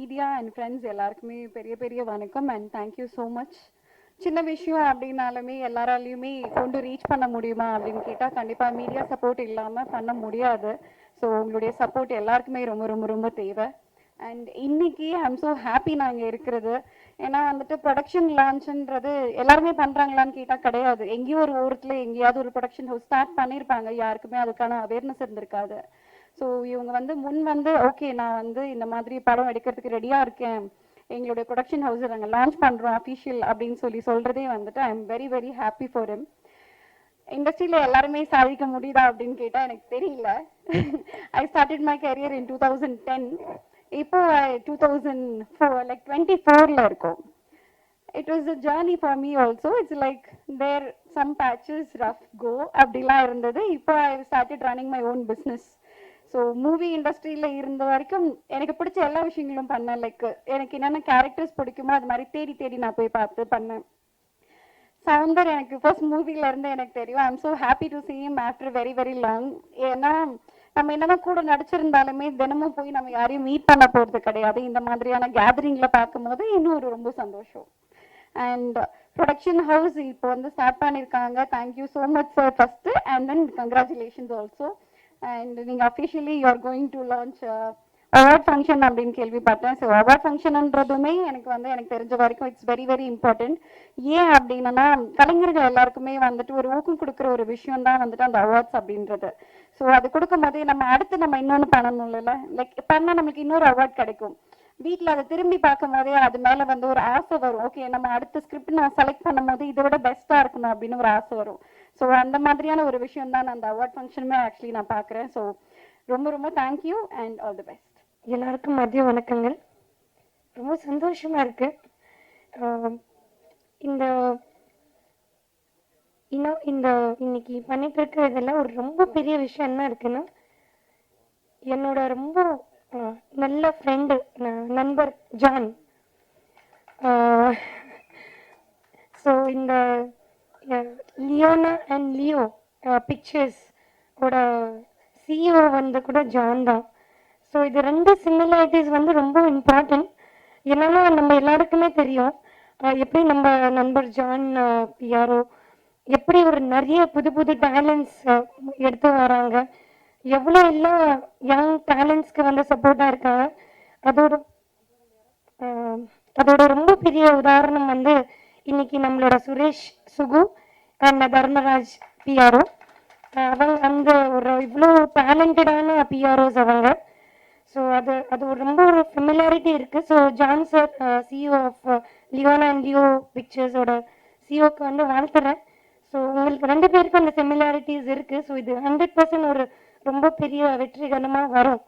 Media and friends எல்லாருக்குமே பெரிய பெரிய வணக்கம் அண்ட் தேங்க்யூ ஸோ மச். சின்ன விஷயம் அப்படின்னாலுமே எல்லாராலையுமே கொண்டு ரீச் பண்ண முடியுமா அப்படின்னு கேட்டால் கண்டிப்பாக மீடியா சப்போர்ட் இல்லாமல் பண்ண முடியாது. ஸோ உங்களுடைய சப்போர்ட் எல்லாருக்குமே ரொம்ப ரொம்ப ரொம்ப தேவை. அண்ட் இன்னைக்கு ஐம் ஸோ ஹாப்பி நாங்கள் இருக்கிறது. ஏன்னா வந்துட்டு ப்ரொடக்ஷன் லான்ச்ன்றது எல்லாருமே பண்ணுறாங்களான்னு கேட்டால் கிடையாது. எங்கேயோ ஒரு ஊரத்தில் எங்கேயாவது ஒரு ப்ரொடக்ஷன் ஹவுஸ் ஸ்டார்ட் பண்ணியிருப்பாங்க, யாருக்குமே அதுக்கான அவேர்னஸ் இருந்திருக்காது. ஸோ இவங்க வந்து முன் வந்து ஓகே நான் வந்து இந்த மாதிரி படம் எடுக்கிறதுக்கு ரெடியாக இருக்கேன், எங்களுடைய ப்ரொடக்ஷன் ஹவுஸை நாங்கள் லான்ச் பண்ணுறோம் அஃபிஷியல் அப்படின்னு சொல்கிறதே வந்துட்டு I am very very happy for him. இண்டஸ்ட்ரியில் எல்லாருமே சாதிக்க முடியுதா அப்படின்னு கேட்டால் எனக்கு தெரியல. I started my career in 2010. இப்போ 2024 இருக்கும். It was a journey for me also. It's like there some patches rough go அப்படிலாம் இருந்தது. இப்போ I started running my own business. So movie இண்டஸ்ட்ரியில் இருந்த வரைக்கும் எனக்கு பிடிச்ச எல்லா விஷயங்களும் பண்ணேன். லைக் எனக்கு என்னென்ன கேரக்டர்ஸ் பிடிக்குமோ அது மாதிரி தேடி தேடி நான் போய் பார்த்து பண்ணேன். சவுந்தர் எனக்கு ஃபர்ஸ்ட் மூவிலேருந்து எனக்கு தெரியும். I am so happy to see him after very very long. ஏன்னா நம்ம என்னதான் கூட நடிச்சிருந்தாலுமே தினமும் போய் நம்ம யாரையும் மீட் பண்ண போகிறது கிடையாது. இந்த மாதிரியான கேதரிங்கில் பார்க்கும்போது இன்னும் ஒரு ரொம்ப சந்தோஷம். அண்ட் ப்ரொடக்ஷன் ஹவுஸ் இப்போ வந்து ஸ்டார்ட் பண்ணியிருக்காங்க. Thank you so much sir first, and then congratulations also. And நீங்கள் officially you are going to launch award function அப்படின்னு கேள்விப்பட்டேன். ஸோ அவார்ட் ஃபங்க்ஷன்ன்றதுமே எனக்கு தெரிஞ்ச வரைக்கும் இட்ஸ் வெரி வெரி இம்பார்ட்டன்ட். ஏன் அப்படின்னா கலைஞர்கள் எல்லாருக்குமே வந்துட்டு ஒரு ஊக்கம் கொடுக்குற ஒரு விஷயம் தான் வந்துட்டு அந்த அவார்ட்ஸ் அப்படின்றது. ஸோ அது கொடுக்கும் போதே நம்ம அடுத்து நம்ம இன்னொன்று பண்ணணும் இல்லைல்ல, லைக் பண்ணால் நம்மளுக்கு இன்னொரு அவார்ட் கிடைக்கும். வீட்டில் அதை திரும்பி பார்க்கும் போதே அது மேலே வந்து ஒரு ஆசை வரும். ஓகே நம்ம அடுத்த ஸ்கிரிப்ட் நான் செலக்ட் பண்ணும் போது இதை விட பெஸ்ட்டாக இருக்கணும் அப்படின்னு ஒரு ஆசை வரும். ஸோ அந்த மாதிரியான ஒரு விஷயம் தான் அந்த அவார்ட் ஃபங்க்ஷனுமே ஆக்சுவலி நான் பார்க்குறேன். ஸோ ரொம்ப ரொம்ப thank you and all the best. எல்லாருக்கும் மதிய வணக்கங்கள். ரொம்ப சந்தோஷமா இருக்கு. இந்த இந்த இன்னைக்கு பண்ணிட்டு இருக்கிறதுல ஒரு ரொம்ப பெரிய விஷயம் என்ன இருக்குன்னா, என்னோட ரொம்ப நல்ல ஃப்ரெண்டு நண்பர் ஜான். ஸோ இந்த லியோனா அண்ட் லியோ பிக்சர்ஸ் ஓட சிஇஓ வந்து கூட ஜான் தான். ஸோ இது ரெண்டு சிமிலாரிட்டிஸ் வந்து ரொம்ப இம்பார்ட்டன்ட். என்னன்னா நம்ம எல்லாருக்குமே தெரியும் எப்படி நம்ம நண்பர் ஜான் பிஆர்ஓ எப்படி ஒரு நிறைய புது புது டேலண்ட்ஸ் எடுத்து வராங்க, எவ்வளோ எல்லாம் யங் டேலண்ட்ஸ்க்கு வந்து சப்போர்ட்டாக இருக்காங்க. அதோட அதோட ரொம்ப பெரிய உதாரணம் வந்து இன்னைக்கு நம்மளோட சுரேஷ் சுகு அண்ட் தர்மராஜ் பிஆர்ஓ. அவங்க அந்த ஒரு இவ்வளோ டேலண்டடான பிஆர்ஓஸ் அவங்க. ஸோ அது அது ஒரு ரொம்ப ஒரு ஃபெமிலாரிட்டி இருக்குது. So John sir CEO of Leona and Leo பிக்சர்ஸோட சிஇஓக்கு வந்து வாழ்த்துறேன். ஸோ உங்களுக்கு ரெண்டு பேருக்கும் அந்த ஃபெமிலாரிட்டிஸ் இருக்குது. ஸோ இது 100% ஒரு ரொம்ப பெரிய வெற்றிகரமாக வரும்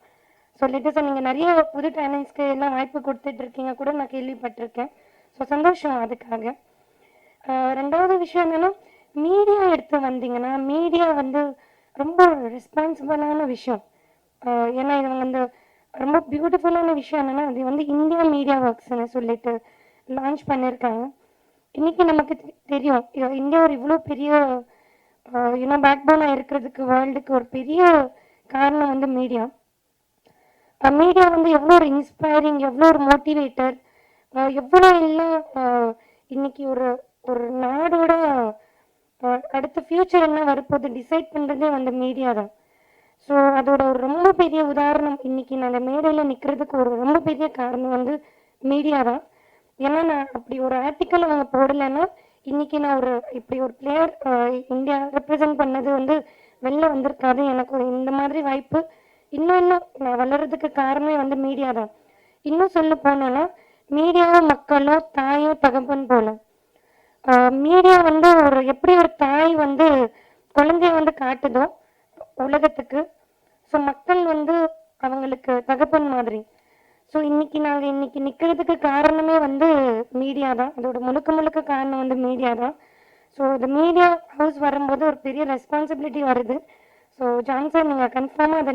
சொல்லிட்டு சார் நீங்கள் நிறைய புது டேலண்ட்ஸ்க்கு எல்லாம் வாய்ப்பு கொடுத்துட்டு இருக்கீங்க கூட நான் கேள்விப்பட்டிருக்கேன். ஸோ சந்தோஷம் அதுக்காக. ரெண்டாவது விஷயம் என்னென்னா, மீடியா எடுத்து வந்தீங்கன்னா மீடியா வந்து ரொம்ப ரெஸ்பான்சிபிளான விஷயம். ஏன்னா இது வந்து ரொம்ப பியூட்டிஃபுல்லான விஷயம் என்னென்னா, அது வந்து இந்தியா மீடியா ஒர்க்ஸ்ன்னு சொல்லிட்டு லான்ச் பண்ணியிருக்காங்க. இன்றைக்கி நமக்கு தெரியும் இந்தியா ஒரு இவ்வளோ பெரிய பேக்போனாக இருக்கிறதுக்கு வேர்ல்டுக்கு ஒரு பெரிய காரணம் வந்து மீடியா. மீடியா வந்து எவ்வளோ ஒரு இன்ஸ்பைரிங், எவ்வளோ ஒரு மோட்டிவேட்டர், எவ்வளோ எல்லாம் இன்னைக்கு ஒரு ஒரு நாடோட அடுத்த ஃப்யூச்சர் என்ன வரப்போது டிசைட் பண்ணுறதே வந்து மீடியா தான். ஸோ அதோட ஒரு ரொம்ப பெரிய உதாரணம் இன்னைக்கு நான் அந்த மேடையில் நிற்கிறதுக்கு ஒரு ரொம்ப பெரிய காரணம் வந்து மீடியா தான். ஏன்னா நான் அப்படி ஒரு ஆர்டிக்கல் அவங்க போடலைன்னா இன்னைக்கு நான் ஒரு இப்படி ஒரு பிளேயர் இந்தியா ரெப்ரசன்ட் பண்ணது வந்து வெளில வந்திருக்காது. எனக்கு ஒரு இந்த மாதிரி வாய்ப்பு இன்னும் நான் வளர்கிறதுக்கு காரணமே வந்து மீடியா தான். இன்னும் சொல்ல போனோன்னா மீடியாவோ மக்களோ தாயோ தகப்பன் போல. மீடியா வந்து ஒரு எப்படி ஒரு தாய் வந்து குழந்தைய வந்து காட்டுதோ உலகத்துக்கு, ஸோ மக்கள் வந்து அவங்களுக்கு தகப்பன் மாதிரி. ஸோ நாங்கள் இன்னைக்கு நிற்கிறதுக்கு காரணமே வந்து மீடியா தான். அதோட முழுக்க முழுக்க காரணம் வந்து மீடியா தான். ஸோ இந்த மீடியா ஹவுஸ் வரும்போது ஒரு பெரிய ரெஸ்பான்சிபிலிட்டி வருது. ஸோ ஜான்சன் நீங்கள் கன்ஃபார்மாக அதை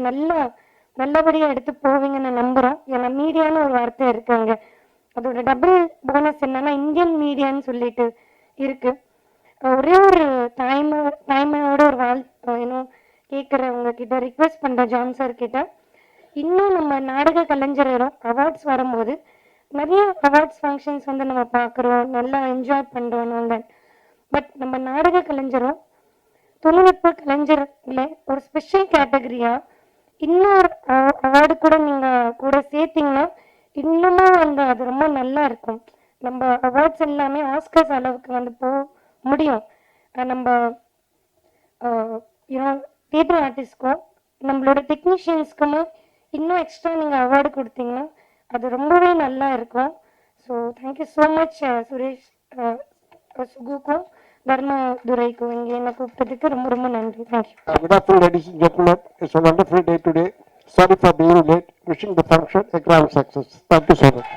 நல்லபடியாக எடுத்து போவீங்கன்னு நம்புகிறோம். ஏன்னா மீடியான்னு ஒரு வார்த்தை இருக்காங்க, அதோட டபுள் போனஸ் என்னன்னா இந்தியன் மீடியான்னு சொல்லிட்டு இருக்கு. ஒரே ஒரு தாய்மையோட ஒரு கேட்குறவங்க கிட்ட ரிக்வெஸ்ட் பண்ணுறேன் ஜான் சார் கிட்ட, இன்னும் நம்ம நாடக கலைஞரும் அவார்ட்ஸ் வரும்போது நிறைய அவார்ட்ஸ் ஃபங்க்ஷன்ஸ் வந்து நம்ம பார்க்குறோம், நல்லா என்ஜாய் பண்ணுறோம் நாங்கள். பட் நம்ம நாடக கலைஞரும் தொழில்நுட்ப கலைஞர்ல ஒரு ஸ்பெஷல் கேட்டகரியா இன்னொரு அவார்டு கூட நீங்க கூட சேர்த்தீங்கன்னா இன்னமும் வந்து அது ரொம்ப நல்லா இருக்கும். நம்ம அவார்ட்ஸ் எல்லாமே ஆஸ்கர்ஸ் அளவுக்கு வந்து போக முடியும். நம்ம தியேட்டர் ஆர்டிஸ்ட்க்கும் நம்மளோட டெக்னீஷியன்ஸ்க்குமே இன்னும் எக்ஸ்ட்ரா நீங்கள் அவார்டு கொடுத்தீங்கன்னா அது ரொம்பவே நல்லா இருக்கும். So thank you so much Suresh, சுகுக்கும் தர்மதுரைக்கும் இங்கே என்ன கூப்பிட்டதுக்கு ரொம்ப ரொம்ப நன்றி. Thank you. Good afternoon, ladies and gentlemen. It's a wonderful day today. Sorry for being late. Wishing the function a grand success. Thank you so much.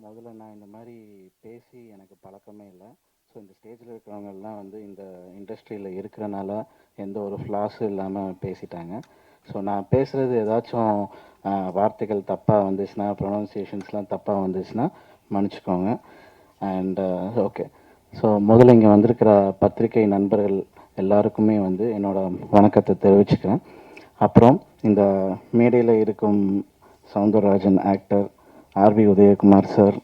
முதல்ல நான் இந்த மாதிரி பேசி எனக்கு பழக்கமே இல்லை. ஸோ இந்த ஸ்டேஜில் இருக்கிறவங்கெல்லாம் வந்து இந்த இண்டஸ்ட்ரியில் இருக்கிறனால எந்த ஒரு ஃப்ளாஸும் இல்லாமல் பேசிட்டாங்க. ஸோ நான் பேசுகிறது ஏதாச்சும் வார்த்தைகள் தப்பாக வந்துச்சுன்னா, ப்ரொனவுன்சியேஷன்ஸ்லாம் தப்பாக வந்துச்சுன்னா மன்னிச்சுக்கோங்க. And okay. ஸோ முதல்ல இங்கே வந்திருக்கிற பத்திரிகை நண்பர்கள் எல்லாருக்குமே வந்து என்னோடய வணக்கத்தை தெரிவிச்சுக்கிறேன். அப்புறம் இந்த மேடையில் இருக்கும் Soundararajan actor, R V Udayakumar sir,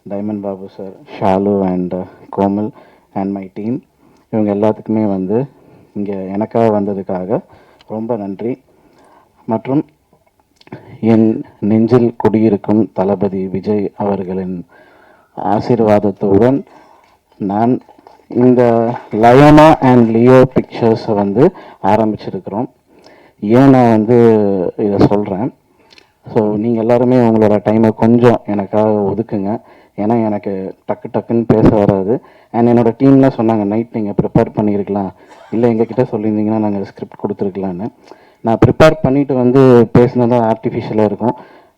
diamond Babu sir, Shalu and Komal and my team, இவங்க எல்லாத்துக்குமே வந்து இங்கே எனக்காக வந்ததுக்காக ரொம்ப நன்றி. மற்றும் என் நெஞ்சில் குடியிருக்கும் தளபதி விஜய் அவர்களின் ஆசீர்வாதத்துடன் நான் இந்த லயோனா அண்ட் லியோ பிக்சர்ஸை வந்து ஆரம்பிச்சிருக்கிறோம். ஏன் நான் வந்து இதை சொல்கிறேன், ஸோ நீங்கள் எல்லாருமே உங்களோட டைமை கொஞ்சம் எனக்காக ஒதுக்குங்க. ஏன்னா எனக்கு டக்கு டக்குன்னு பேச வராது. அண்ட் என்னோடய டீம்லாம் சொன்னாங்க, நைட் நீங்கள் ப்ரிப்பேர் பண்ணியிருக்கலாம், இல்லை எங்ககிட்ட சொல்லியிருந்தீங்கன்னா நாங்கள் ஸ்கிரிப்ட் கொடுத்துருக்கலான்னு. நான் ப்ரிப்பேர் பண்ணிவிட்டு வந்து பேசினதான் ஆர்டிஃபிஷியலாக இருக்கும்.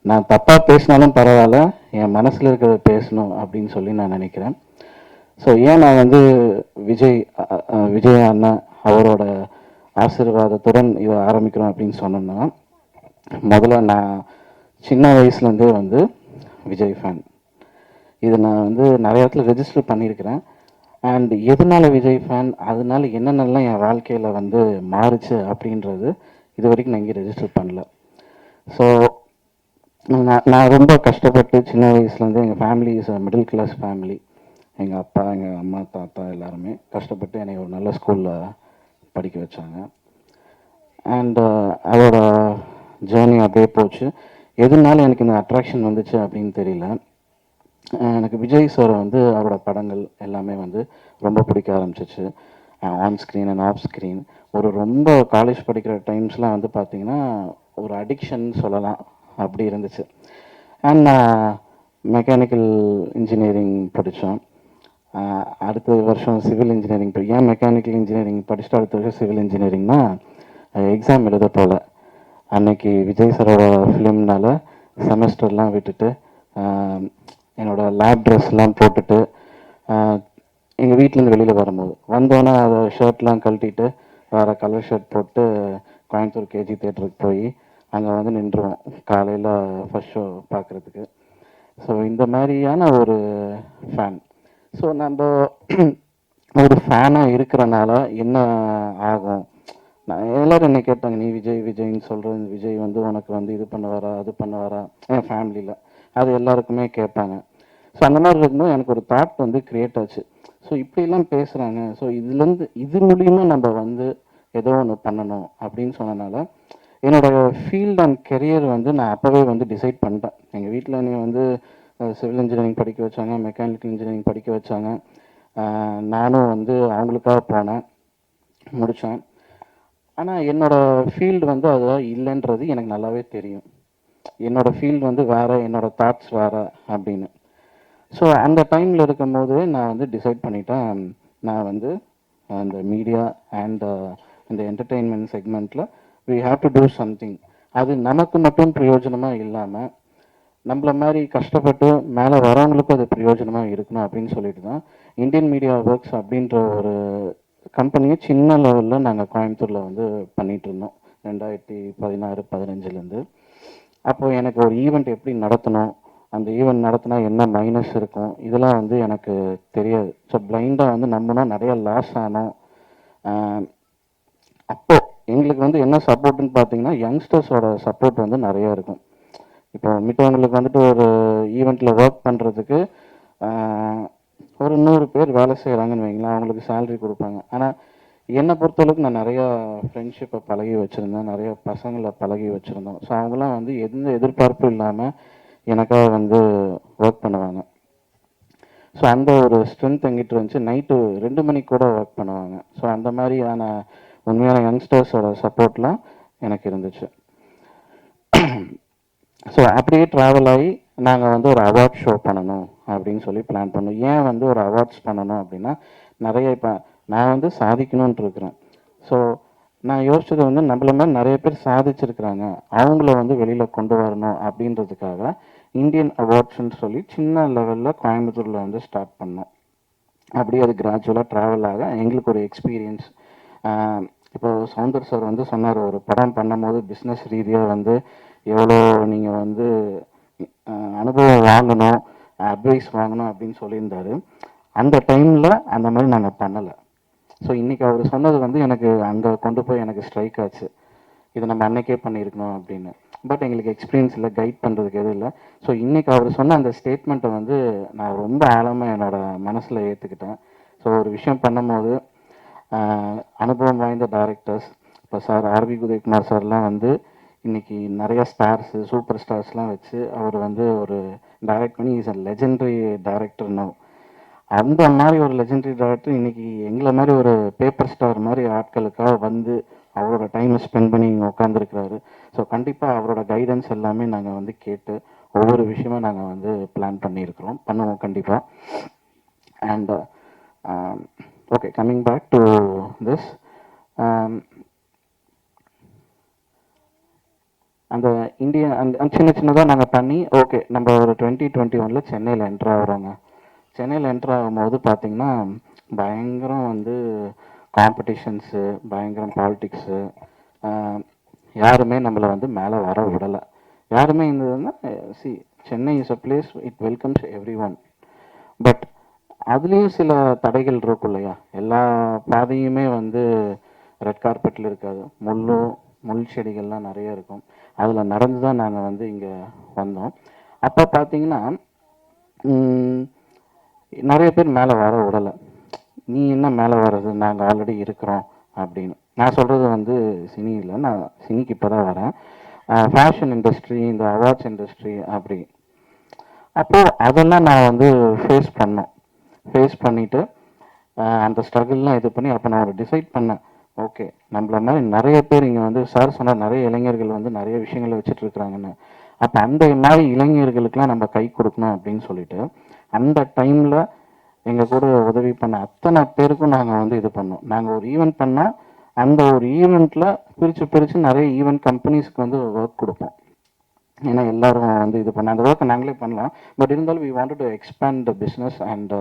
நான் தப்பாக பேசினாலும் பரவாயில்ல, என் மனசில் இருக்கிறத பேசணும் அப்படின்னு சொல்லி நான் நினைக்கிறேன். ஸோ ஏன் நான் வந்து விஜய் அண்ணா அவரோட ஆசீர்வாதத்துடன் இதை ஆரம்பிக்கிறோம் அப்படின்னு சொன்னோன்னா, முதல்ல நான் சின்ன வயசுலேருந்தே வந்து விஜய் ஃபேன். இது நான் வந்து நிறைய இடத்துல ரெஜிஸ்டர் பண்ணியிருக்கிறேன். அண்ட் எதனால விஜய் ஃபேன், அதனால என்னென்னலாம் என் வாழ்க்கையில் வந்து மாறுச்சு அப்படின்றது இது வரைக்கும் நான் இங்கே ரெஜிஸ்டர் பண்ணல. ஸோ நான் ரொம்ப கஷ்டப்பட்டு சின்ன வயசுலேருந்து, எங்கள் family is middle class family. எங்கள் அப்பா, எங்கள் அம்மா, தாத்தா எல்லாருமே கஷ்டப்பட்டு என்னை ஒரு நல்ல ஸ்கூலில் படிக்க வச்சாங்க. அண்ட் அதோட ஜேர்னி அப்படியே போச்சு. எதுனால எனக்கு இந்த அட்ராக்ஷன் வந்துச்சு அப்படின்னு தெரியல. எனக்கு விஜய் சார் வந்து அவரோட படங்கள் எல்லாமே வந்து ரொம்ப பிடிக்க ஆரம்பிச்சிச்சு. On screen and off screen. ரொம்ப காலேஜ் படிக்கிற டைம்ஸ்லாம் வந்து பார்த்திங்கன்னா ஒரு அடிக்ஷன் சொல்லலாம், அப்படி இருந்துச்சு. அண்ட் நான் மெக்கானிக்கல் இன்ஜினியரிங் படித்தோம். அடுத்த வருஷம் சிவில் இன்ஜினியரிங் ஏன் மெக்கானிக்கல் இன்ஜினியரிங் படிச்சுட்டு அடுத்த வருஷம் சிவில் இன்ஜினியரிங்னா எக்ஸாம் எழுத போகல. அன்னைக்கு விஜய் சாரோட ஃபிலிம்னால செமஸ்டர்லாம் விட்டுட்டு என்னோடய லேப் ட்ரெஸ்லாம் போட்டுட்டு எங்கள் வீட்டிலேருந்து வெளியில் வரும்போது வந்தோன்னே அதை ஷர்ட்லாம் கழட்டிட்டு வேறு கலர் ஷர்ட் போட்டு கோயம்புத்தூர் கேஜி தேட்டருக்கு போய் அங்கே வந்து நின்றுவோம் காலையில் ஃபஸ்ட் ஷோ பார்க்குறதுக்கு. ஸோ இந்த மாதிரியான ஒரு ஃபேன். ஸோ நம்ம ஒரு ஃபேனாக இருக்கிறனால என்ன ஆகும், நான் எல்லோரும் என்னை கேட்டாங்க, நீ விஜய்ன்னு சொல்கிறது, விஜய் வந்து உனக்கு வந்து இது பண்ணுவாரா அது பண்ணுவாரா, என் ஃபேமிலியில் அது எல்லாருக்குமே கேட்பாங்க. ஸோ அந்த மாதிரி இருக்கும்போது எனக்கு ஒரு தாட் வந்து க்ரியேட் ஆச்சு. ஸோ இப்படிலாம் பேசுகிறாங்க, ஸோ இதுலேருந்து இது மூலியமாக நம்ம வந்து ஏதோ ஒன்று பண்ணணும் அப்படின்னு சொன்னனால என்னோடய ஃபீல்ட் அண்ட் கெரியர் வந்து நான் அப்போவே வந்து டிசைட் பண்ணிட்டேன். எங்கள் வீட்டில் என்னை வந்து சிவில் இன்ஜினியரிங் படிக்க வச்சாங்க, மெக்கானிக்கல் இன்ஜினியரிங் படிக்க வச்சாங்க. நானும் வந்து அவங்களுக்காக போனேன், முடித்தேன். ஆனால் என்னோடய ஃபீல்டு வந்து அது இல்லைன்றது எனக்கு நல்லாவே தெரியும். என்னோடய ஃபீல்டு வந்து வேறு, என்னோடய தாட்ஸ் வேறு அப்படின்னு. ஸோ அந்த டைமில் இருக்கும்போது நான் வந்து டிசைட் பண்ணிட்டேன், நான் வந்து அந்த மீடியா அண்ட் இந்த என்டர்டெயின்மெண்ட் செக்மெண்ட்டில் we have to do something. அது நமக்கு மட்டும் பிரயோஜனமாக இல்லாமல் நம்மள மாதிரி கஷ்டப்பட்டு மேலே வரவங்களுக்கும் அது பிரயோஜனமாக இருக்கணும் அப்படின்னு சொல்லிட்டு தான் இந்தியன் மீடியா ஒர்க்ஸ் அப்படின்ற ஒரு கம்பெனியை சின்ன லெவலில் நாங்கள் கோயம்புத்தூரில் வந்து பண்ணிகிட்டு இருந்தோம் 2016-15. அப்போது எனக்கு ஒரு ஈவெண்ட் எப்படி நடத்தணும், அந்த ஈவெண்ட் நடத்தினா என்ன மைனஸ் இருக்கும், இதெல்லாம் வந்து எனக்கு தெரியாது. ஸோ பிளைண்டாக வந்து நம்பினா நிறைய லாஸ் ஆனோம். அப்போது எங்களுக்கு வந்து என்ன சப்போர்ட்டுன்னு பார்த்தீங்கன்னா யங்ஸ்டர்ஸோட சப்போர்ட் வந்து நிறையா இருக்கும். இப்போ மித்தவங்களுக்கு வந்துட்டு ஒரு ஈவெண்ட்டில் ஒர்க் பண்ணுறதுக்கு ஒரு 100 பேர் வேலை செய்கிறாங்கன்னு வைங்களேன், அவங்களுக்கு சேலரி கொடுப்பாங்க. ஆனால் என்னை பொறுத்தளவுக்கு நான் நிறையா ஃப்ரெண்ட்ஷிப்பை பழகி வச்சுருந்தேன், நிறைய பசங்களை பழகி வச்சுருந்தோம். ஸோ அவங்களாம் வந்து எந்த எதிர்பார்ப்பும் இல்லாமல் எனக்காக வந்து ஒர்க் பண்ணுவாங்க. ஸோ அந்த ஒரு ஸ்ட்ரென்த் எங்கிட்ட இருந்துச்சு. நைட்டு 2 மணிக்கு கூட ஒர்க் பண்ணுவாங்க. ஸோ அந்த மாதிரியான உண்மையான யங்ஸ்டர்ஸோட சப்போர்ட்லாம் எனக்கு இருந்துச்சு. ஸோ அப்படியே ட்ராவல் ஆகி நாங்கள் வந்து ஒரு அவார்ட் ஷோ பண்ணணும் அப்படின்னு சொல்லி பிளான் பண்ணோம். ஏன் வந்து ஒரு அவார்ட்ஸ் பண்ணணும் அப்படின்னா, நிறைய இப்போ நான் வந்து சாதிக்கணுன்ட்டு இருக்கிறேன். ஸோ நான் யோசிச்சது வந்து நம்மள மாதிரி நிறைய பேர் சாதிச்சிருக்கிறாங்க, அவங்கள வந்து வெளியில் கொண்டு வரணும் அப்படின்றதுக்காக இந்தியன் அவார்ட்ஸ்ன்னு சொல்லி சின்ன லெவலில் கோயம்புத்தூரில் வந்து ஸ்டார்ட் பண்ணோம். அப்படியே அது கிராஜுவலாக ட்ராவல் ஆக எங்களுக்கு ஒரு எக்ஸ்பீரியன்ஸ். இப்போ சவுந்தர் சார் வந்து சொன்னார், ஒரு படம் பண்ணும்போது பிஸ்னஸ் ரீதியாக வந்து எவ்வளோ நீங்கள் வந்து அனுபவம் வாங்கணும், அட்வைஸ் வாங்கணும் அப்படின்னு சொல்லியிருந்தாரு. அந்த டைமில் அந்த மாதிரி நாங்கள் பண்ணலை. ஸோ இன்றைக்கி அவர் சொன்னது வந்து எனக்கு அங்கே கொண்டு போய் எனக்கு ஸ்ட்ரைக் ஆச்சு, இதை நம்ம அன்னைக்கே பண்ணியிருக்கணும் அப்படின்னு. பட் எங்களுக்கு எக்ஸ்பீரியன்ஸ் இல்லை, கைட் பண்ணுறதுக்கு எதுவும் இல்லை. ஸோ இன்றைக்கி அவர் சொன்ன அந்த ஸ்டேட்மெண்ட்டை வந்து நான் ரொம்ப ஆழமாக என்னோடய மனசில் ஏற்றுக்கிட்டேன். ஸோ ஒரு விஷயம் பண்ணும்போது அனுபவம் வாய்ந்த டைரக்டர்ஸ், இப்போ சார் ஆர்வி உதயகுமார் சார்லாம் வந்து இன்றைக்கி நிறைய ஸ்டார்ஸு சூப்பர் ஸ்டார்ஸ்லாம் வச்சு அவர் வந்து ஒரு டைரக்ட் பண்ணி is a legendary director now. அந்த மாதிரி ஒரு லெஜெண்டரி டைரக்டர் இன்றைக்கி எங்களை மாதிரி ஒரு பேப்பர் ஸ்டார் மாதிரி ஆட்களுக்காக வந்து அவரோட டைமை ஸ்பெண்ட் பண்ணி இங்கே உட்காந்துருக்கிறாரு. ஸோ கண்டிப்பாக அவரோட கைடன்ஸ் எல்லாமே நாங்கள் வந்து கேட்டு ஒவ்வொரு விஷயமும் நாங்கள் வந்து பிளான் பண்ணியிருக்கிறோம், பண்ணுவோம் கண்டிப்பாக. And okay, coming back to this, அந்த இந்தியன் அந்த சின்ன சின்னதாக நாங்கள் பண்ணி ஓகே நம்ம ஒரு 2021 சென்னையில் என்ட்ரு ஆகிறோங்க. சென்னையில் என்ட்ரு ஆகும்போது பார்த்திங்கன்னா பயங்கரம் வந்து காம்படிஷன்ஸு, பயங்கரம் பாலிட்டிக்ஸு, யாருமே நம்மளை வந்து மேலே வர விடலை. யாருமே இருந்ததுன்னா Chennai is a place it welcomes every one. But அதுலேயும் சில தடைகள் இருக்கும் இல்லையா, எல்லா பாதையுமே வந்து ரெட் கார்பெட்டில் இருக்காது, முள் செடிகள்லாம் நிறைய இருக்கும். அதில் நடந்து தான் நாங்கள் வந்து இங்கே வந்தோம். அப்போ பார்த்தீங்கன்னா நிறைய பேர் மேலே வர விடலை. நீ என்ன மேலே வர்றது, நாங்கள் ஆல்ரெடி இருக்கிறோம் அப்படின்னு. நான் சொல்கிறது வந்து சினி இல்லை, நான் சினிக்கு இப்போ தான் வரேன், ஃபேஷன் இண்டஸ்ட்ரி, இந்த அவார்ட்ஸ் இண்டஸ்ட்ரி அப்படி. அப்போது அதெல்லாம் நான் வந்து ஃபேஸ் பண்ணிவிட்டு அந்த ஸ்ட்ரகிள்லாம் இது பண்ணி அப்போ நான் ஒரு டிசைட் பண்ணேன், ஓகே நம்மள மாதிரி நிறைய பேர் இங்கே வந்து சார் சொன்னால் நிறைய இளைஞர்கள் வந்து நிறைய விஷயங்களை வச்சுட்ருக்குறாங்கன்னு. அப்போ அந்த மாதிரி இளைஞர்களுக்கெலாம் நம்ம கை கொடுக்கணும் அப்படின்னு சொல்லிட்டு அந்த டைமில் எங்கள் கூட உதவி பண்ண அத்தனை பேருக்கும் நாங்கள் வந்து இது பண்ணோம். நாங்கள் ஒரு ஈவெண்ட் பண்ணால் அந்த ஒரு ஈவெண்ட்டில் பிரித்து நிறைய ஈவெண்ட் கம்பெனிஸ்க்கு வந்து ஒர்க் கொடுப்போம். ஏன்னா எல்லோரும் வந்து இது பண்ண அந்த ஒர்க்கை நாங்களே பண்ணலாம். பட் இருந்தாலும் we wanted to expand the business and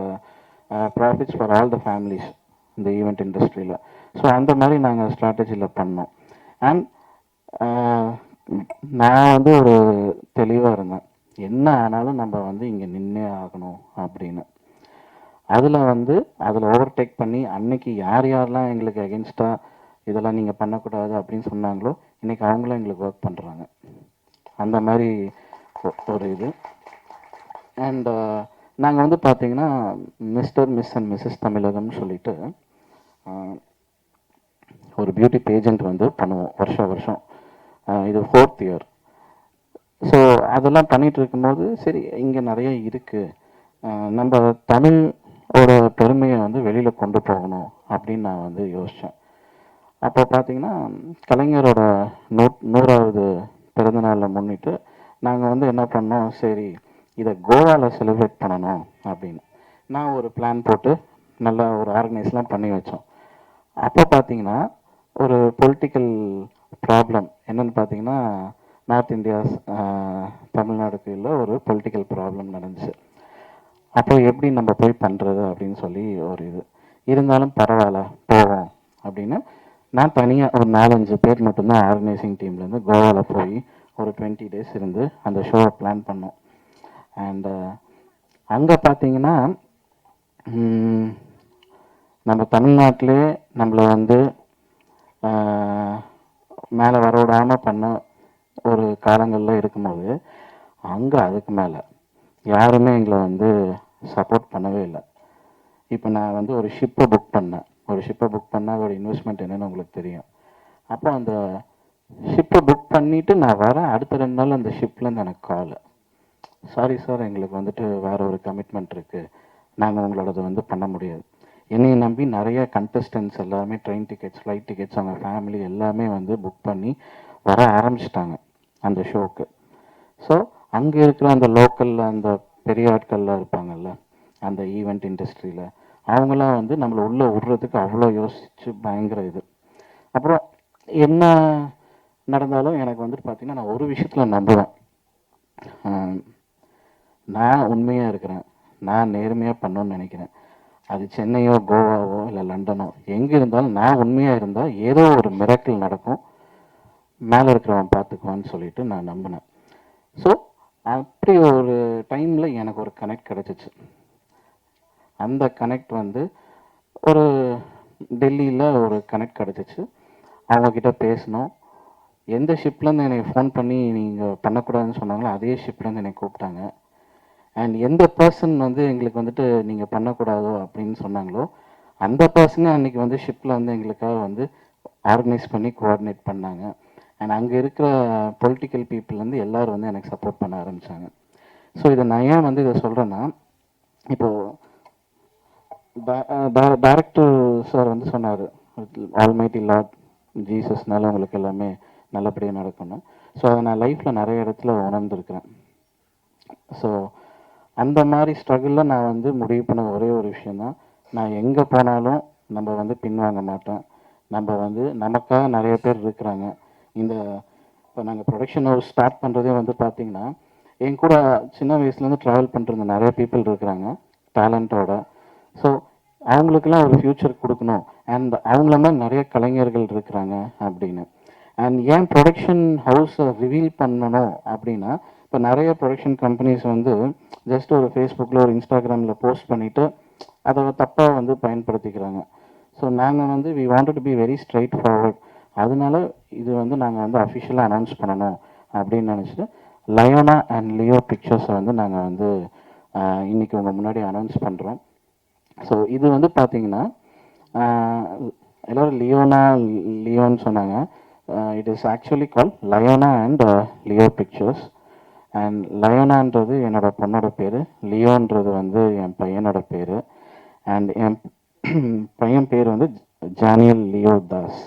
profits for all the families இந்த ஈவெண்ட் இண்டஸ்ட்ரியில். ஸோ அந்த மாதிரி நாங்கள் ஸ்ட்ராட்டஜியில் பண்ணோம். அண்ட் நான் வந்து ஒரு தெளிவாக இருந்தேன், என்ன ஆனாலும் நம்ம வந்து இங்கே நின்னே ஆகணும் அப்படின்னு. அதில் ஓவர்டேக் பண்ணி அன்னைக்கு யார் யாரெல்லாம் எங்களுக்கு அகென்ஸ்டாக இதெல்லாம் நீங்கள் பண்ணக்கூடாது அப்படின்னு சொன்னாங்களோ இன்றைக்கி அவங்களும் எங்களுக்கு ஒர்க் பண்ணுறாங்க. அந்த மாதிரி ஒரு இது. அண்ட் நாங்கள் வந்து பார்த்திங்கன்னா மிஸ்டர் மிஸ் அண்ட் மிஸ்ஸஸ் தமிழகம்னு சொல்லிட்டு ஒரு பியூட்டி பேஜெண்ட் வந்து பண்ணுவோம் வருஷம். இது 4th இயர். ஸோ அதெல்லாம் பண்ணிகிட்டு இருக்கும்போது சரி இங்கே நிறைய இருக்குது, நம்ம தமிழோட பெருமையை வந்து வெளியில் கொண்டு போகணும் அப்படின்னு நான் வந்து யோசித்தேன். அப்போ பார்த்தீங்கன்னா கலைஞரோட 100வது பிறந்தநாளை முன்னிட்டு நாங்கள் வந்து என்ன பண்ணோம், சரி இதை கோவாவில் செலிப்ரேட் பண்ணணும் அப்படின்னு நான் ஒரு பிளான் போட்டு நல்லா ஒரு ஆர்கனைஸ்லாம் பண்ணி வச்சோம். அப்போ பார்த்தீங்கன்னா ஒரு பொலிட்டிக்கல் ப்ராப்ளம் என்னென்னு பார்த்தீங்கன்னா நார்த் இந்தியாஸ் தமிழ்நாடுக்குள்ள ஒரு பொலிட்டிக்கல் ப்ராப்ளம் நடந்துச்சு. அப்போ எப்படி நம்ம போய் பண்ணுறது அப்படின்னு சொல்லி ஒரு இது இருந்தாலும் பரவாயில்ல போவோம் அப்படின்னு நான் தனியாக ஒரு 4-5 பேர் மட்டும்தான் ஆர்கனைசிங் டீம்லேருந்து கோவாவில் போய் ஒரு 20 days இருந்து அந்த ஷோவை பிளான் பண்ணோம். அண்டு அங்கே பார்த்தீங்கன்னா நம்ம தமிழ்நாட்டிலே நம்மளை வந்து மேலே வர விடாமல் பண்ண ஒரு காலங்களில் இருக்கும்போது அங்கே அதுக்கு மேலே யாருமே எங்களை வந்து சப்போர்ட் பண்ணவே இல்லை. இப்போ நான் வந்து ஒரு ஷிப்பை புக் பண்ணேன். ஒரு ஷிப்பை புக் பண்ணால் அதோட இன்வெஸ்ட்மெண்ட் என்னென்னு உங்களுக்கு தெரியும். அப்போ அந்த ஷிப்பை புக் பண்ணிவிட்டு நான் வரேன், அடுத்த 2 நாள் அந்த ஷிப்லேருந்து எனக்கு கால், சாரி சார், எங்களுக்கு வந்துட்டு வேறு ஒரு கமிட்மெண்ட் இருக்குது, நாங்கள் உங்களோடது வந்து பண்ண முடியாது. என்னையை நம்பி நிறைய கண்டஸ்டன்ஸ் எல்லாமே ட்ரெயின் டிக்கெட்ஸ், ஃப்ளைட் டிக்கெட்ஸ், அவங்க ஃபேமிலி எல்லாமே வந்து புக் பண்ணி வர ஆரம்பிச்சிட்டாங்க அந்த ஷோக்கு. ஸோ அங்கே இருக்கிற அந்த லோக்கலில் அந்த பெரிய ஆட்கள்லாம் இருப்பாங்கல்ல அந்த ஈவெண்ட் இண்டஸ்ட்ரியில், அவங்களாம் வந்து நம்மளை உள்ளே விடுறதுக்கு அவ்வளோ யோசித்து பயங்கர இது. அப்புறம் என்ன நடந்தாலும் எனக்கு வந்துட்டு பார்த்திங்கன்னா, நான் ஒரு விஷயத்தில் நம்புவேன், நான் உண்மையாக இருக்கிறேன், நான் நேர்மையாக பண்ணணும்னு நினைக்கிறேன். அது சென்னையோ கோவாவோ இல்லை லண்டனோ எங்கே இருந்தாலும் நான் உண்மையாக இருந்தால் ஏதோ ஒரு மிராக்கிள் நடக்கும், மேலே இருக்கிறவன் பார்த்துக்குவான்னு சொல்லிட்டு நான் நம்பினேன். ஸோ அப்படி ஒரு டைமில் எனக்கு ஒரு கனெக்ட் கிடச்சிச்சு. அந்த கனெக்ட் வந்து ஒரு டெல்லியில் ஒரு கனெக்ட் கிடச்சிச்சு. அவங்கக்கிட்ட பேசினோம். எந்த ஷிப்லேருந்து எனக்கு ஃபோன் பண்ணி நீங்கள் பண்ணக்கூடாதுன்னு சொன்னாங்களோ அதே ஷிப்லேருந்து என்னை கூப்பிட்டாங்க. அண்ட் எந்த பர்சன் வந்து எங்களுக்கு வந்துட்டு நீங்கள் பண்ணக்கூடாதோ அப்படின்னு சொன்னாங்களோ அந்த பர்சனே அன்றைக்கி வந்து ஷிப்பில் வந்து எங்களுக்காக வந்து ஆர்கனைஸ் பண்ணி கோஆர்டினேட் பண்ணாங்க. அண்ட் அங்கே இருக்கிற பொலிட்டிக்கல் பீப்புள்லேருந்து எல்லோரும் வந்து எனக்கு சப்போர்ட் பண்ண ஆரம்பித்தாங்க. ஸோ இதை நான் ஏன் வந்து இதை சொல்கிறேன்னா, இப்போது டைரக்டர் சார் வந்து சொன்னார், ஆல்மைட்டி லார்ட் ஜீசஸ்னால உங்களுக்கு எல்லாமே நல்லபடியாக நடக்கணும். ஸோ அதை நான் லைஃப்பில் நிறைய இடத்துல உணர்ந்துருக்கிறேன். ஸோ அந்த மாதிரி ஸ்ட்ரகிளில் நான் வந்து முடிவு பண்ண ஒரே ஒரு விஷயந்தான், நான் எங்கே போனாலும் நம்ம வந்து பின்வாங்க மாட்டேன். நம்ம வந்து நமக்காக நிறைய பேர் இருக்கிறாங்க. இந்த இப்போ நாங்கள் ப்ரொடக்ஷன் ஹவுஸ் ஸ்டார்ட் பண்ணுறதே வந்து பார்த்திங்கன்னா, என் கூட சின்ன வயசுலேருந்து ட்ராவல் பண்ணுற நிறைய பீப்புள் இருக்கிறாங்க டேலண்ட்டோட. ஸோ அவங்களுக்கெல்லாம் ஒரு ஃப்யூச்சர் கொடுக்கணும், அண்ட் அவங்கள மாதிரி நிறைய கலைஞர்கள் இருக்கிறாங்க அப்படின்னு. அண்ட் ஏன் ப்ரொடக்ஷன் ஹவுஸை ரிவீல் பண்ணணும் அப்படின்னா, இப்போ நிறைய ப்ரொடக்ஷன் கம்பெனிஸ் வந்து ஜஸ்ட் ஒரு ஃபேஸ்புக்கில் ஒரு இன்ஸ்டாகிராமில் போஸ்ட் பண்ணிவிட்டு அதை தப்பாக வந்து பயன்படுத்திக்கிறாங்க. ஸோ நாங்கள் வந்து we wanted to be very straightforward. அதனால இது வந்து நாங்கள் வந்து அஃபிஷியலாக அனௌன்ஸ் பண்ணணும் அப்படின்னு நினச்சிட்டு லயோனா அண்ட் லியோ பிக்சர்ஸை வந்து நாங்கள் வந்து இன்றைக்கி உங்கள் முன்னாடி அனௌன்ஸ் பண்ணுறோம். ஸோ இது வந்து பார்த்திங்கன்னா, எல்லோரும் லியோன்னு சொன்னாங்க. It is actually call Leona and Leo Pictures. அண்ட் லயோனான்றது என்னோட பொண்ணோட பேர், லியோன்றது வந்து என் பையனோட பேர். அண்ட் என் பையன் பேர் வந்து ஜானியல் லியோ தாஸ்.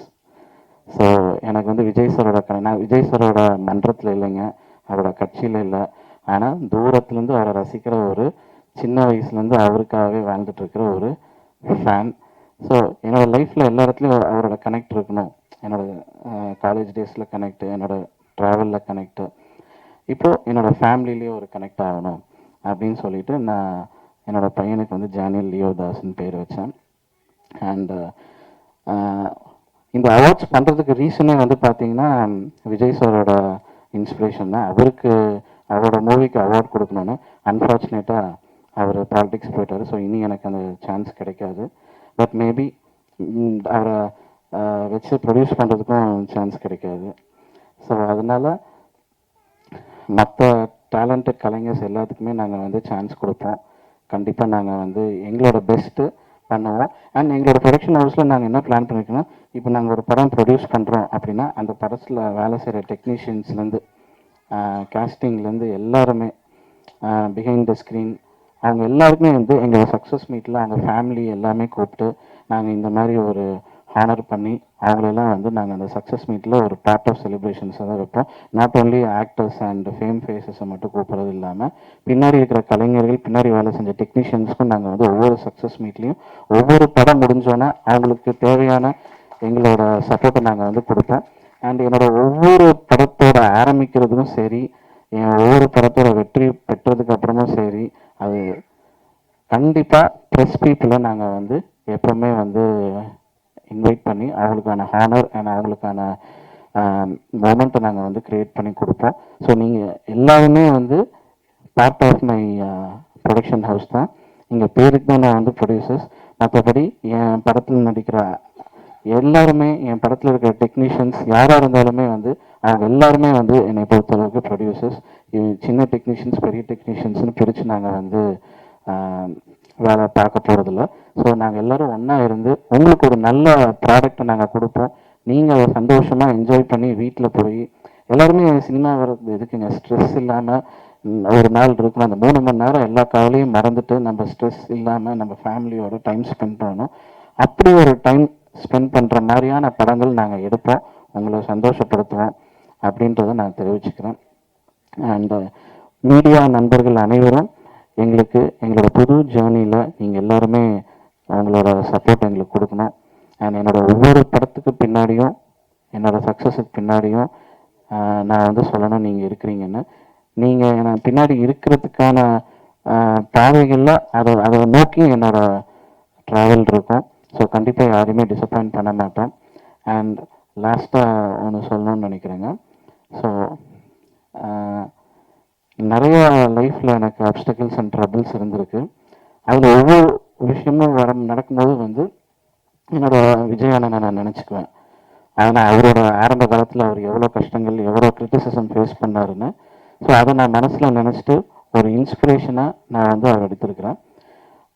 ஸோ எனக்கு வந்து விஜய் சாரோட நான் விஜய் சாரோட மன்றத்தில் இல்லைங்க, அவரோட கட்சியில் இல்லை, ஆனால் தூரத்துலேருந்து அவரை ரசிக்கிற ஒரு சின்ன வயசுலேருந்து அவருக்காகவே வாழ்ந்துட்டுருக்கிற ஒரு ஃபேன். ஸோ என்னோடய லைஃப்பில் எல்லா இடத்துலையும் அவரோட கனெக்ட் இருக்கணும். என்னோடய காலேஜ் டேஸில் கனெக்டு, என்னோடய ட்ராவலில் கனெக்டு, இப்போது என்னோடய ஃபேமிலிலேயே ஒரு கனெக்ட் ஆகணும் அப்படின்னு சொல்லிட்டு நான் என்னோடய பையனுக்கு வந்து ஜானியல் லியோ தாஸ்ன்னு பேர் வச்சேன். அண்டு இந்த அவார்ட்ஸ் பண்ணுறதுக்கு ரீசனே வந்து பார்த்திங்கன்னா, விஜய் சாரோட இன்ஸ்பிரேஷன் தான். அவரோட மூவிக்கு அவார்ட் கொடுக்கணுன்னு. அன்ஃபார்ச்சுனேட்டாக அவர் பாலிடிக்ஸ் போயிட்டார். ஸோ இனி எனக்கு அந்த சான்ஸ் கிடைக்காது. பட் மேபி அவரை வச்சு ப்ரொடியூஸ் பண்ணுறதுக்கும் சான்ஸ் கிடைக்காது. ஸோ அதனால் மற்ற டேலண்டட் கலைஞர்ஸ் எல்லாத்துக்குமே நாங்கள் வந்து சான்ஸ் கொடுப்போம். கண்டிப்பாக நாங்கள் வந்து எங்களோட பெஸ்ட்டு பண்ணுவோம். அண்ட் எங்களோட ப்ரொடக்ஷன் ஹவுஸில் நாங்கள் என்ன பிளான் பண்ணியிருக்கோன்னா, இப்போ நாங்கள் ஒரு படம் ப்ரொடியூஸ் பண்ணுறோம் அப்படின்னா அந்த படத்தில் வேலை செய்கிற டெக்னீஷியன்ஸ்லேருந்து கேஸ்டிங்லேருந்து எல்லாருமே பிஹைண்ட் த ஸ்க்ரீன் அவங்க எல்லாருக்குமே வந்து எங்களோட சக்ஸஸ் மீட்டில் அவங்க ஃபேமிலி எல்லாமே கூப்பிட்டு நாங்கள் இந்த மாதிரி ஒரு ஹானர் பண்ணி அவங்களெல்லாம் வந்து நாங்கள் அந்த சக்ஸஸ் மீட்டில் ஒரு பார்ட் ஆஃப் செலிப்ரேஷன்ஸை தான் வைப்போம். Not only actors and fame ஃபேஸஸை மட்டும் கூப்பிட்றது இல்லாமல் பின்னாடி இருக்கிற கலைஞர்கள், பின்னாடி வேலை செஞ்ச டெக்னீஷியன்ஸ்க்கும் நாங்கள் வந்து ஒவ்வொரு சக்ஸஸ் மீட்லேயும் ஒவ்வொரு படம் முடிஞ்சோன்னா அவங்களுக்கு தேவையான எங்களோட சப்போர்ட்டை நாங்கள் வந்து கொடுப்போம். அண்ட் என்னோடய ஒவ்வொரு படத்தோட ஆரம்பிக்கிறதுக்கும் சரி, என் ஒவ்வொரு படத்தோட வெற்றி பெற்றதுக்கு அப்புறமும் சரி, அது கண்டிப்பாக ப்ரெஸ் பீப்புளை நாங்கள் வந்து எப்போவுமே வந்து இன்வைட் பண்ணி அவங்களுக்கான ஹானர் அண்ட் அவங்களுக்கான மொமெண்ட்டை நாங்கள் வந்து க்ரியேட் பண்ணி கொடுப்போம். ஸோ நீங்கள் எல்லாருமே வந்து part of my production house தான். எங்கள் பேருக்கு தான் நான் வந்து ப்ரொடியூசர்ஸ். மற்றபடி என் படத்தில் நடிக்கிற எல்லாருமே என் படத்தில் இருக்கிற டெக்னீஷியன்ஸ் யாராக இருந்தாலுமே வந்து அவங்க எல்லாருமே வந்து என்னை பொறுத்தளவுக்கு ப்ரொடியூசர்ஸ். சின்ன டெக்னீஷியன்ஸ் பெரிய டெக்னீஷியன்ஸ்னு பிரித்து நாங்கள் வந்து ஆஹ், வேலை பார்க்க போகிறதில்ல. ஸோ நாங்கள் எல்லோரும் ஒன்றா இருந்து உங்களுக்கு ஒரு நல்ல ப்ராடக்டை நாங்கள் கொடுப்போம். நீங்கள் அதை சந்தோஷமாக என்ஜாய் பண்ணி வீட்டில் போய் எல்லாருமே சினிமா வர்றது எதுக்குங்க, ஸ்ட்ரெஸ் இல்லாமல் ஒரு நாள் இருக்கணும். அந்த 3 மணி நேரம் எல்லா கவலையும் மறந்துட்டு நம்ம ஸ்ட்ரெஸ் இல்லாமல் நம்ம ஃபேமிலியோட டைம் ஸ்பெண்ட் பண்ணணும். அப்படி ஒரு டைம் ஸ்பெண்ட் பண்ணுற மாதிரியான படங்கள் நாங்கள் எடுப்போம், உங்களை சந்தோஷப்படுத்துவோம் அப்படின்றத நான் தெரிவிச்சுக்கிறேன். அண்ட் மீடியா நண்பர்கள் அனைவரும் எங்களுக்கு எங்களோட புது ஜேர்னியில் நீங்கள் எல்லாருமே உங்களோட சப்போர்ட் எங்களுக்கு கொடுக்கணும். அண்ட் என்னோட ஒவ்வொரு படத்துக்கு பின்னாடியும் என்னோட சக்ஸஸுக்கு பின்னாடியும் நான் வந்து சொல்லணும் நீங்கள் இருக்கிறீங்கன்னு. நீங்கள் என்னை பின்னாடி இருக்கிறதுக்கான பாதைகளில் அதை நோக்கி என்னோட ட்ராவல் இருக்கும். ஸோ கண்டிப்பாக யாரையுமே டிசப்பாயிண்ட் பண்ண மாட்டோம். அண்ட் லாஸ்ட்டாக ஒன்று சொல்லணும்னு நினைக்கிறேங்க. ஸோ நிறைய லைஃப்பில் எனக்கு அப்டக்கிள்ஸ் அண்ட் ட்ரபிள்ஸ் இருந்திருக்கு. அதில் ஒவ்வொரு விஷயமும் நடக்கும்போது வந்து என்னோட விஜய் அண்ணனை நான் நினச்சிக்குவேன். ஆனால் அவரோட ஆரம்ப காலத்தில் அவர் எவ்வளோ கஷ்டங்கள் எவ்வளோ கிரிட்டிசிசம் ஃபேஸ் பண்ணாருன்னு. ஸோ அதை நான் மனசில் நினச்சிட்டு ஒரு இன்ஸ்பிரேஷனாக நான் வந்து அவர் எடுத்திருக்கிறேன்.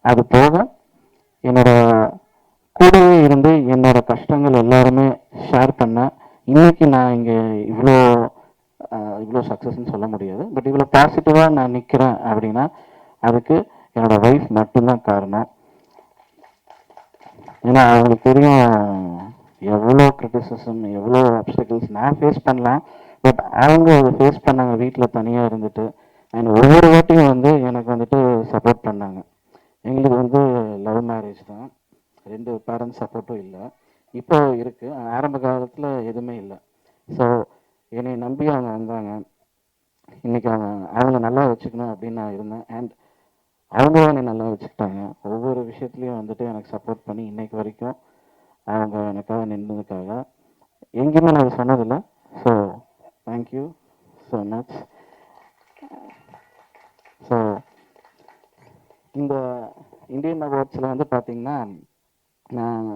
அது போக என்னோட கூடவே இருந்து என்னோட கஷ்டங்கள் எல்லாருமே ஷேர் பண்ணேன். இன்னைக்கு நான் இங்கே இவ்வளோ சக்ஸஸ்ன்னு சொல்ல முடியாது, பட் இவ்வளோ பாசிட்டிவாக நான் நிற்கிறேன் அப்படின்னா அதுக்கு என்னோட ஒய்ஃப் மட்டும்தான் காரணம். ஏன்னா அவங்களுக்கு தெரியும் எவ்வளோ கிரிட்டிசிசம் எவ்வளோ அப்டக்கிள்ஸ் நான் ஃபேஸ் பண்ணலாம், பட் அவங்க அதை ஃபேஸ் பண்ணாங்க வீட்டில் தனியாக இருந்துட்டு. அண்ட் ஒவ்வொரு வாட்டியும் வந்து எனக்கு வந்துட்டு சப்போர்ட் பண்ணாங்க. எங்களுக்கு வந்து லவ் மேரேஜ் தான், 2 பேரண்ட்ஸ் சப்போர்ட்டும் இல்லை. இப்போ இருக்குது, ஆரம்ப காலத்தில் எதுவுமே இல்லை. ஸோ என்னை நம்பி அவங்க வந்தாங்க. இன்றைக்கி அவங்க நல்லா வச்சுக்கணும் அப்படின்னு நான் இருந்தேன். அண்ட் அவங்க என்னை நல்லா வச்சுக்கிட்டாங்க. ஒவ்வொரு விஷயத்துலையும் வந்துட்டு எனக்கு சப்போர்ட் பண்ணி இன்னைக்கு வரைக்கும் அவங்க எனக்காக நின்றதுக்காக எங்கேயுமே நான் சொன்னதில்லை. So thank you so much. So இந்த இந்தியன் அவார்ட்ஸில் வந்து பார்த்திங்கன்னா நான்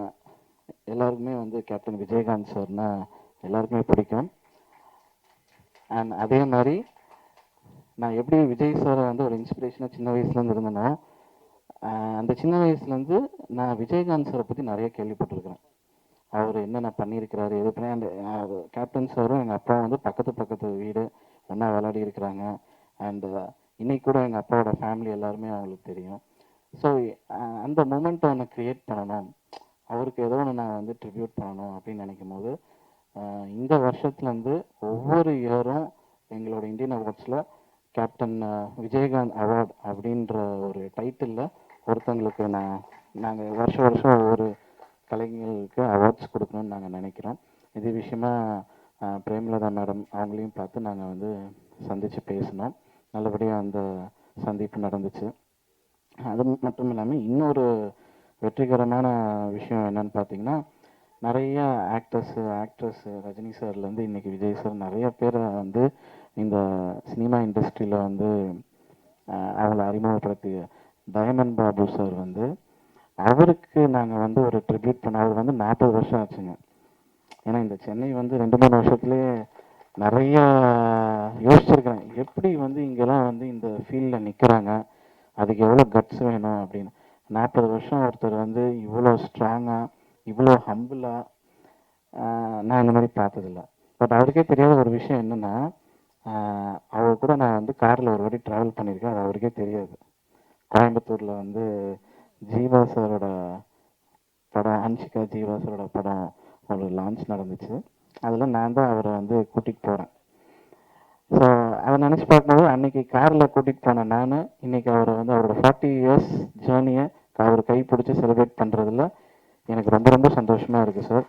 எல்லாருக்குமே வந்து கேப்டன் விஜயகாந்த் சார்னா எல்லாருக்குமே பிடிக்கும். அண்ட் அதே மாதிரி நான் எப்படி விஜய் சாரை வந்து ஒரு இன்ஸ்பிரேஷனாக சின்ன வயசுலேருந்து இருந்தேனோ, அந்த சின்ன வயசுலேருந்து நான் விஜயகாந்த் சாரை பற்றி நிறைய கேள்விப்பட்டிருக்கிறேன். அவர் என்னென்ன பண்ணியிருக்கிறாரு எது பண்ணி. அந்த கேப்டன் சாரும் எங்கள் அப்பா வந்து பக்கத்து வீடு ஒன்றா விளையாடி இருக்கிறாங்க. அண்டு இன்னைக்கு கூட எங்கள் அப்பாவோட ஃபேமிலி எல்லாருமே அவங்களுக்கு தெரியும். ஸோ அந்த மூமெண்ட்டை ஒன்று க்ரியேட் பண்ணணும், அவருக்கு ஏதோ ஒன்று நான் வந்து ட்ரிபியூட் பண்ணணும் அப்படின்னு நினைக்கும் போது இந்த வருஷத்துலேருந்து ஒவ்வொரு இயரும் எங்களோட இந்தியன் அவார்ட்ஸில் கேப்டன் விஜயகாந்த் அவார்ட் அப்படின்ற ஒரு டைட்டிலில் ஒருத்தங்களுக்கு நாங்கள் வருஷம் ஒவ்வொரு கலைஞர்களுக்கு அவார்ட்ஸ் கொடுக்கணும்னு நாங்கள் நினைக்கிறோம். இது விஷயமா பிரேமலதா மேடம் அவங்களையும் பார்த்து நாங்கள் வந்து சந்தித்து பேசினோம். நல்லபடியாக அந்த சந்திப்பு நடந்துச்சு. அது மட்டும் இல்லாமல் இன்னொரு வெற்றிகரமான விஷயம் என்னன்னு பார்த்தீங்கன்னா, நிறைய ஆக்ட்ரஸ் ரஜினி சார்லேருந்து இன்றைக்கி விஜய் சார் நிறைய பேரை வந்து இந்த சினிமா இண்டஸ்ட்ரியில் வந்து அவளை அறிமுகப்படுத்திய டயமண்ட் பாபு சார் வந்து அவருக்கு நாங்கள் வந்து ஒரு ட்ரிபியூட் பண்ண. அவர் வந்து 40 வருஷம் ஆச்சுங்க. ஏன்னா இந்த சென்னை வந்து 2-3 வருஷத்துலேயே நிறைய யோசிச்சிருக்கிறேன், எப்படி வந்து இங்கெல்லாம் வந்து இந்த ஃபீல்டில் நிற்கிறாங்க, அதுக்கு எவ்வளோ கட்ஸ் வேணும் அப்படின்னு. 40 வருஷம் ஒருத்தர் வந்து இவ்வளோ ஸ்ட்ராங்காக இவ்வளோ ஹம்பிளாக நான் இந்த மாதிரி பார்த்ததில்ல. பட் அவருக்கே தெரியாத ஒரு விஷயம் என்னென்னா, அவர் கூட நான் வந்து காரில் ஒரு வாட்டி ட்ராவல் பண்ணியிருக்கேன், அது அவருக்கே தெரியாது. கோயம்புத்தூரில் வந்து ஜீவா சாரோட படம், ஹன்ஷிகா ஜீவா சாரோட படம் ஒரு லான்ச் நடந்துச்சு. அதில் நான் தான் அவரை வந்து கூட்டிகிட்டு போகிறேன். ஸோ அதை நினச்சி பார்க்கும்போது அன்றைக்கி காரில் கூட்டிகிட்டு போனேன் நான். இன்றைக்கி அவரை வந்து அவரோட 40 இயர்ஸ் ஜேர்னியை அவர் கை பிடிச்சி செலிப்ரேட் பண்ணுறதுல எனக்கு ரொம்ப ரொம்ப சந்தோஷமாக இருக்குது sir.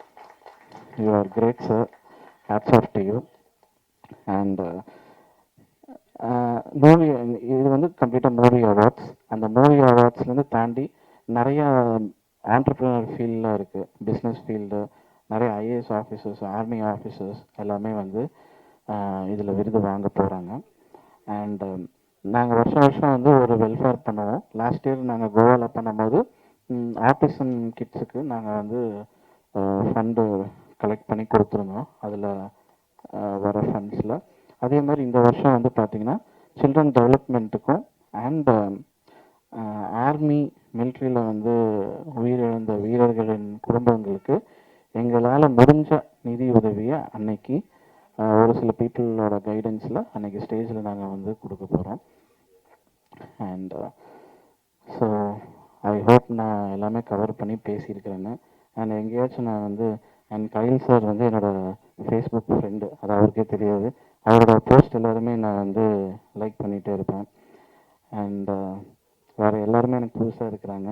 You are great sir, hats off to you. And movie இது வந்து கம்ப்ளீட்டாக மூவி அவார்ட்ஸ். அந்த மூவி அவார்ட்ஸ்லேருந்து தாண்டி நிறையா ஆண்டர்ப்ரனர் ஃபீல்டில் இருக்குது, பிஸ்னஸ் ஃபீல்டு, நிறைய ஐஏஎஸ் ஆஃபீஸர்ஸ், ஆர்மி ஆஃபீஸர்ஸ் எல்லாமே வந்து இதில் விருது வாங்க போகிறாங்க. அண்டு நாங்கள் வருஷம் வந்து ஒரு வெல்ஃபேர் பண்ணுவோம். லாஸ்ட் இயர் நாங்கள் கோவாவில் பண்ணும்போது ஆர்டிசன் கிட்ஸுக்கு நாங்கள் வந்து ஃபண்டு கலெக்ட் பண்ணி கொடுத்துருந்தோம். அதில் வர ஃபண்ட்ஸில் அதே மாதிரி இந்த வருஷம் வந்து பார்த்திங்கன்னா சில்ட்ரன் டெவலப்மெண்ட்டுக்கும் அண்ட் ஆர்மி மிலிட்ரியில் வந்து உயிரிழந்த வீரர்களின் குடும்பங்களுக்கு எங்களால் முடிஞ்ச நிதி உதவியை அன்னைக்கு ஒரு சில பீப்புளோட கைடன்ஸில் அன்னைக்கு ஸ்டேஜில் நாங்கள் வந்து கொடுக்க போகிறோம். அண்ட் ஸோ ஐ ஹோப் நான் எல்லாமே கவர் பண்ணி பேசியிருக்கிறேன்னு. அண்ட் எங்கேயாச்சும் நான் வந்து அண்ட் கயில் சார் வந்து என்னோடய ஃபேஸ்புக் ஃப்ரெண்டு, அது அவருக்கே தெரியாது. அவரோட போஸ்ட் எல்லாருமே நான் வந்து லைக் பண்ணிகிட்டே இருப்பேன். அண்ட் வேறு எல்லாருமே எனக்கு புதுசாக இருக்கிறாங்க.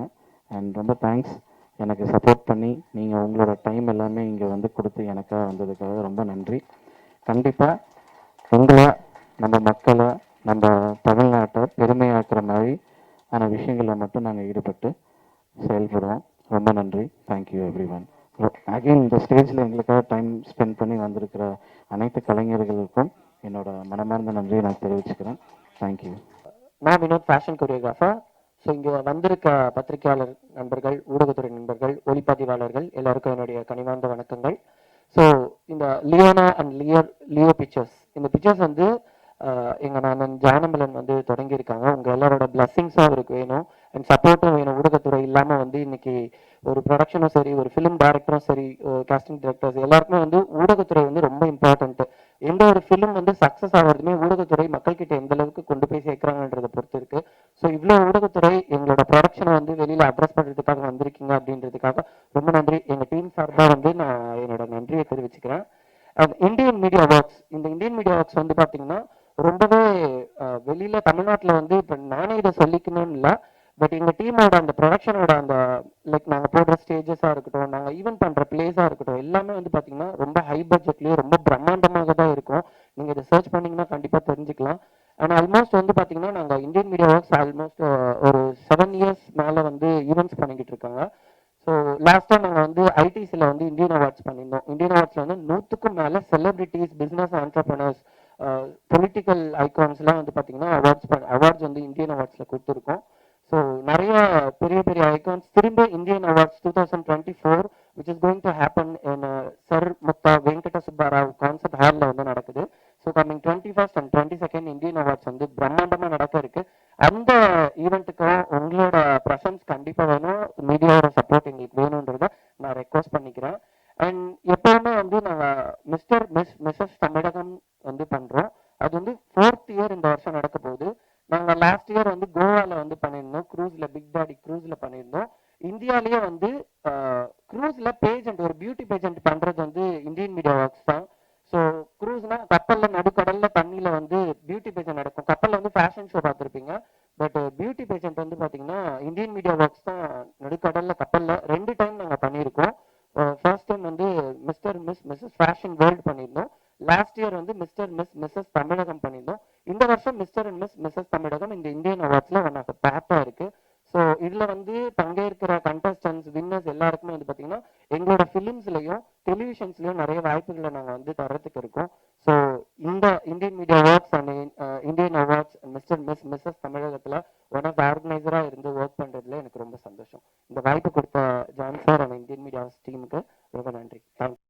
அண்ட் ரொம்ப தேங்க்ஸ் எனக்கு சப்போர்ட் பண்ணி நீங்கள் உங்களோட டைம் எல்லாமே இங்கே வந்து கொடுத்து எனக்காக வந்ததுக்காக ரொம்ப நன்றி. கண்டிப்பாக உங்களை, நம்ம மக்களை, நம்ம தமிழ்நாட்டை பெருமையாக்குற மாதிரி ஆன விஷயங்களில் மட்டும் நாங்கள் ஈடுபட்டு செயல்படுவோம். ரொம்ப நன்றி. Thank you every one. அகெயின் இந்த ஸ்டேஜில் எங்களுக்காக டைம் ஸ்பெண்ட் பண்ணி வந்திருக்கிற அனைத்து கலைஞர்களுக்கும் என்னோட மனமார்ந்த நன்றியை நான் தெரிவிச்சுக்கிறேன். தேங்க்யூ. நான் வினோத், ஃபேஷன் கொரியோகிராஃபர். ஸோ இங்கே வந்திருக்க பத்திரிகையாளர் நண்பர்கள், ஊடகத்துறை நண்பர்கள், ஒளிப்பதிவாளர்கள் எல்லாருக்கும் என்னுடைய கனிவார்ந்த வணக்கங்கள். ஸோ இந்த லியோனா அண்ட் லியோ பிக்சர்ஸ், இந்த பிக்சர்ஸ் வந்து எங்கள் நான் ஜானமலன் வந்து தொடங்கியிருக்காங்க. உங்கள் எல்லாரோட பிளஸ்ஸிங்ஸும் அவருக்கு வேணும் அண்ட் சப்போர்ட்டும் வேணும். ஊடகத்துறை இல்லாமல் வந்து இன்னைக்கு ஒரு ப்ரொடக்ஷனும் சரி, ஒரு ஃபிலிம் டைரக்டரும் சரி, காஸ்டிங் டைரக்டர்ஸ் எல்லாருக்குமே வந்து ஊடகத்துறை வந்து ரொம்ப இம்பார்ட்டன்ட்டு. எந்த ஒரு ஃபிலிம் வந்து சக்ஸஸ் ஆகிறதுமே ஊடகத்துறை மக்கள்கிட்ட எந்த அளவுக்கு கொண்டு போய் சேர்க்குறாங்கன்றதை பொறுத்து இருக்கு. ஸோ இவ்வளோ ஊடகத்துறை எங்களோட ப்ரொடக்ஷனை வந்து வெளியில் அட்ரஸ் பண்ணுறதுக்காக வந்திருக்கீங்க அப்படின்றதுக்காக ரொம்ப நன்றி. எங்கள் டீம் சார்பாக வந்து நான் என்னோட நன்றியை தெரிவிச்சுக்கிறேன். இந்தியன் மீடியா ஒர்க்ஸ், இந்த இந்தியன் மீடியா ஒர்க்ஸ் வந்து பார்த்தீங்கன்னா ரொம்பவே வெளியில் தமிழ்நாட்டில் வந்து இப்போ நானே இதை சொல்லிக்கணும்னு இல்லை, பட் எங்கள் டீமோட அந்த ப்ரொடக்ஷனோட அந்த லைக் நாங்கள் போடுற ஸ்டேஜஸாக இருக்கட்டும், நாங்கள் ஈவென்ட் பண்ணுற பிளேஸாக இருக்கட்டும், எல்லாமே வந்து பார்த்தீங்கன்னா ரொம்ப ஹை பட்ஜெட்லேயும் ரொம்ப பிரம்மாண்டமாக தான் இருக்கும். நீங்கள் இதை சர்ச் பண்ணிங்கன்னா கண்டிப்பாக தெரிஞ்சுக்கலாம். அண்ட் ஆல்மோஸ்ட் வந்து பார்த்தீங்கன்னா நாங்கள் இந்தியன் மீடியா ஒர்க்ஸ் ஆல்மோஸ்ட் ஒரு 7 years மேலே வந்து ஈவெண்ட்ஸ் பண்ணிக்கிட்டு இருக்காங்க. ஸோ லாஸ்ட்டாக நாங்கள் வந்து ஐடிசியில் வந்து இந்தியன் அவார்ட்ஸ் பண்ணியிருந்தோம். இந்தியன் அவார்ட்ஸில் வந்து 100க்கும் மேலே செலிபிரிட்டிஸ், பிஸ்னஸ் ஆண்டர்பிரனர்ஸ், பொலிட்டிக்கல் ஐகான்ஸ்லாம் வந்து பார்த்தீங்கன்னா அவார்ட்ஸ் வந்து இந்தியன் அவார்ட்ஸில் கொடுத்துருக்கோம். ஸோ நிறைய பெரிய பெரிய ஐகான்ஸ் திரும்ப Indian awards 2024 which is going to happen in sir Mutha Venkata Subbarao concept ஹாலில் வந்து நடக்குது. So coming 21st and 22nd Indian awards வந்து பிரம்மாண்டமாக நடக்க இருக்கு. அந்த ஈவெண்ட்டுக்கும் உங்களோட ப்ரெசன்ஸ் கண்டிப்பாக வேணும், மீடியாவோட சப்போர்ட் எங்களுக்கு வேணுன்றதை நான் ரெக்வஸ்ட் பண்ணிக்கிறேன். அண்ட் எப்பவுமே வந்து நாங்கள் மிஸ்ஸஸ் தமிழகம் வந்து பண்ணுறோம். அது வந்து 4th year இந்த வருஷம் நடக்க போகுது. நாங்கள் லாஸ்ட் இயர் வந்து கோவாவில் வந்து பண்ணியிருந்தோம், க்ரூஸில், பிக் டாடி க்ரூஸில் பண்ணியிருந்தோம். இந்தியாவிலேயே வந்து க்ரூஸில் பேஜெண்ட், ஒரு பியூட்டி பேஜெண்ட் பண்ணுறது வந்து இந்தியன் மீடியா ஒர்க்ஸ் தான். ஸோ க்ரூஸ்னா கப்பலில், நடுக்கடலில், தண்ணியில் வந்து பியூட்டி பேஜெண்ட் நடக்கும். கப்பலில் வந்து ஃபேஷன் ஷோ பார்த்துருப்பீங்க, பட் பியூட்டி பேஜெண்ட் வந்து பார்த்தீங்கன்னா இந்தியன் மீடியா ஒர்க்ஸ் தான் நடுக்கடலில், கப்பலில் 2 டைம் நாங்கள் பண்ணியிருக்கோம். ஃபர்ஸ்ட் டைம் வந்து மிஸ்ஸஸ் ஃபேஷன் வேர்ல்டு பண்ணியிருந்தோம். லாஸ்ட் இயர் வந்து மிஸ்ஸஸ் தமிழகம் பண்ணியிருந்தோம். இந்த வருஷம் மிஸ்டர் அண்ட் மிஸ்ஸஸ் தமிழகம் இந்த இந்தியன் அவார்ட்ஸில் ஒன் ஆஃப் பேப்பாக இருக்குது. ஸோ இதில் வந்து பங்கேற்கிற கண்டஸ்டன்ஸ், வின்னர்ஸ் எல்லாருக்குமே வந்து பார்த்தீங்கன்னா எங்களோட ஃபிலிம்ஸ்லையும் டெலிவிஷன்ஸ்லையும் நிறைய வாய்ப்புகளை நாங்கள் வந்து தரத்துக்கு இருக்கோம். ஸோ இந்த Indian media awards and Indian awards Mrs தமிழகத்தில் ஒன் ஆஃப் ஆர்கனைசராக இருந்து ஒர்க் பண்ணுறதுல எனக்கு ரொம்ப சந்தோஷம். இந்த வாய்ப்பு கொடுத்த John sir and Indian media டீமுக்கு ரொம்ப நன்றி. தேங்க்யூ.